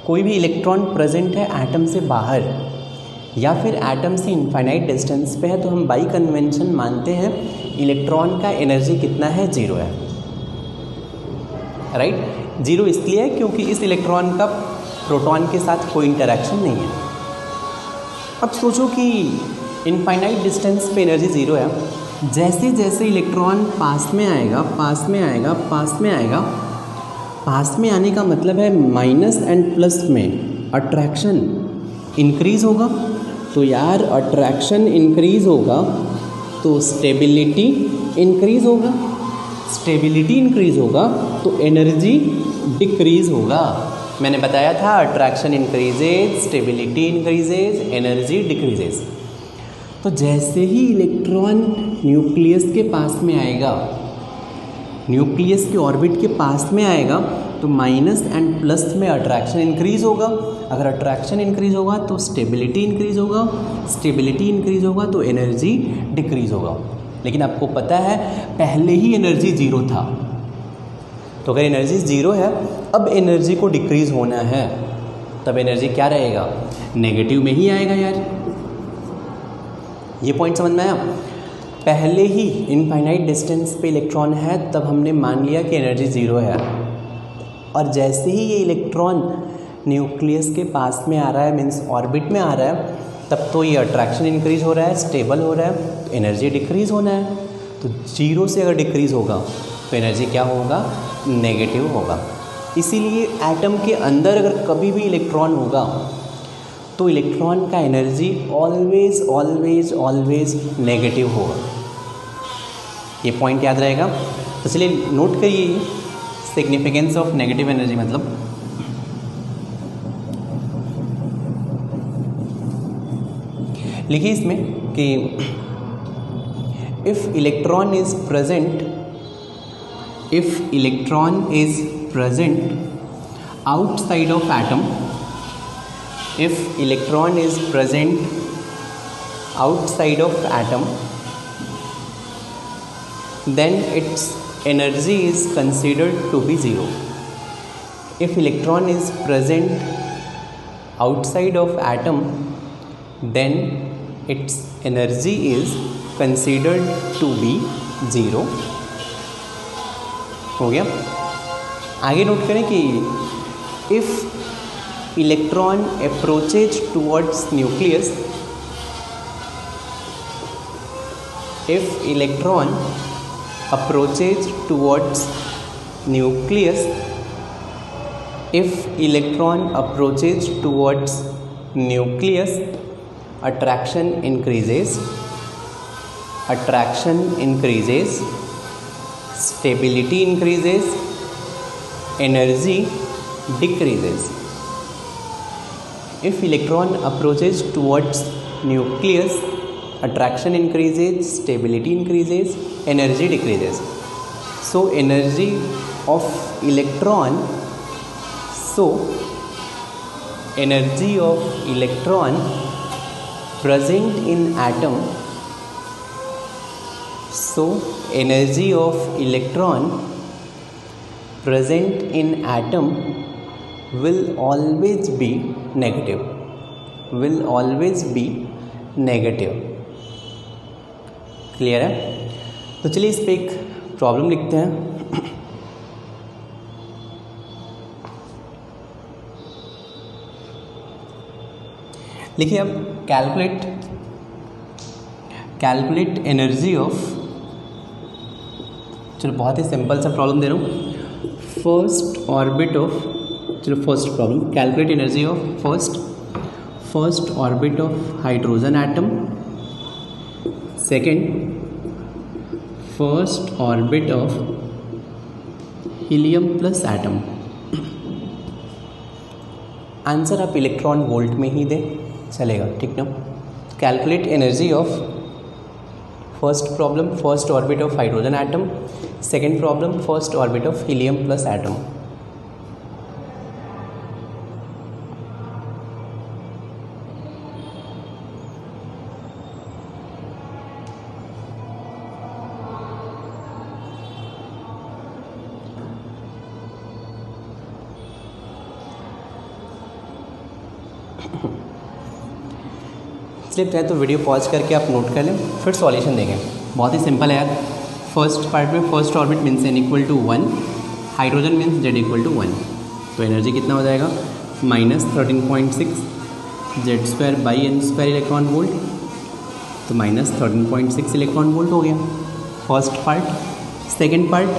कोई भी इलेक्ट्रॉन प्रेजेंट है एटम से बाहर या फिर एटम से इनफाइनाइट डिस्टेंस पे है, तो हम बाई कन्वेंशन मानते हैं इलेक्ट्रॉन का एनर्जी कितना है, ज़ीरो है। राइट, ज़ीरो इसलिए है क्योंकि इस इलेक्ट्रॉन का प्रोटॉन के साथ कोई इंटरेक्शन नहीं है। अब सोचो कि इनफाइनाइट डिस्टेंस पे एनर्जी ज़ीरो है, जैसे जैसे इलेक्ट्रॉन पास में आएगा, पास में आएगा, पास में आएगा, पास में आने का मतलब है माइनस एंड प्लस में अट्रैक्शन इंक्रीज़ होगा। तो यार अट्रैक्शन इंक्रीज़ होगा तो स्टेबिलिटी इंक्रीज़ होगा, स्टेबिलिटी इंक्रीज़ होगा तो एनर्जी डिक्रीज़ होगा। मैंने बताया था attraction increases, stability increases, energy decreases. तो जैसे ही इलेक्ट्रॉन न्यूक्लियस के पास में आएगा, न्यूक्लियस के ऑर्बिट के पास में आएगा, तो माइनस एंड प्लस में अट्रैक्शन इंक्रीज़ होगा। अगर अट्रैक्शन इंक्रीज़ होगा तो स्टेबिलिटी इंक्रीज़ होगा, स्टेबिलिटी इंक्रीज़ होगा तो एनर्जी डिक्रीज़ होगा। लेकिन आपको पता है पहले ही एनर्जी ज़ीरो था, तो अगर एनर्जी ज़ीरो है, अब एनर्जी को डिक्रीज़ होना है, तब एनर्जी क्या रहेगा, नेगेटिव में ही आएगा यार। ये पॉइंट समझ में आया? पहले ही इनफाइनाइट डिस्टेंस पे इलेक्ट्रॉन है, तब हमने मान लिया कि एनर्जी ज़ीरो है, और जैसे ही ये इलेक्ट्रॉन न्यूक्लियस के पास में आ रहा है, मीन्स ऑर्बिट में आ रहा है, तब तो ये अट्रैक्शन इंक्रीज़ हो रहा है, स्टेबल हो रहा है, तो एनर्जी डिक्रीज़ होना है। तो जीरो से अगर डिक्रीज़ होगा तो एनर्जी क्या होगा, नेगेटिव होगा। इसीलिए एटम के अंदर अगर कभी भी इलेक्ट्रॉन होगा तो इलेक्ट्रॉन का energy always always always negative होगा। ये पॉइंट याद रहेगा। तो चलिए नोट करिए सिग्निफिकेंस ऑफ नेगेटिव एनर्जी। मतलब लिखिए इसमें कि if electron is present, if electron is present outside of atom, if electron is present outside of atom, then its energy is considered to be zero. If electron is present outside of atom, then its energy is considered to be zero. हो गया। आगे note करें कि if electron approaches towards nucleus, if electron approaches towards nucleus, if electron approaches towards nucleus, attraction increases, stability increases, energy decreases. If electron approaches towards nucleus, attraction increases, stability increases, energy decreases. So energy of electron present in atom, will always be negative. Clear है? तो चलिए इस पे एक problem लिखते हैं. लिखिए अब कैलकुलेट एनर्जी ऑफ, चलो बहुत ही सिंपल सा प्रॉब्लम दे रहा हूँ. First problem, calculate energy of first orbit of hydrogen atom, second first orbit of helium plus atom. Answer आप इलेक्ट्रॉन वोल्ट में ही दें, चलेगा, ठीक ना. Calculate energy of first problem first orbit of hydrogen atom, second problem first orbit of helium plus atom. चलिए तो video pause करके आप नोट कर लें, फिर सॉल्यूशन देंगे. बहुत ही सिंपल है यार. फर्स्ट पार्ट में first orbit means n = 1, hydrogen means z = 1. तो एनर्जी कितना हो जाएगा? -13.6 Z²/n² इलेक्ट्रॉन वोल्ट. तो -13.6 इलेक्ट्रॉन वोल्ट हो गया first part. Second part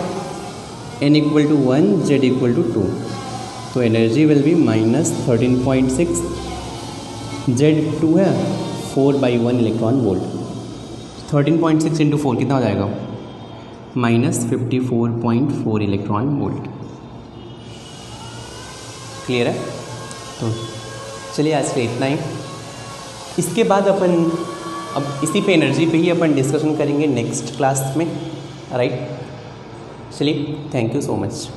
n = 1 z = 2. तो एनर्जी विल बी -13.6 Z2 है 4/1 इलेक्ट्रॉन वोल्ट. 13.6 × 4 कितना हो जाएगा? -54.4 इलेक्ट्रॉन वोल्ट. क्लियर है? तो चलिए आज के इतना ही. इसके बाद अपन अब इसी पे एनर्जी पे ही अपन डिस्कशन करेंगे नेक्स्ट क्लास में, राइट. चलिए, थैंक यू सो मच.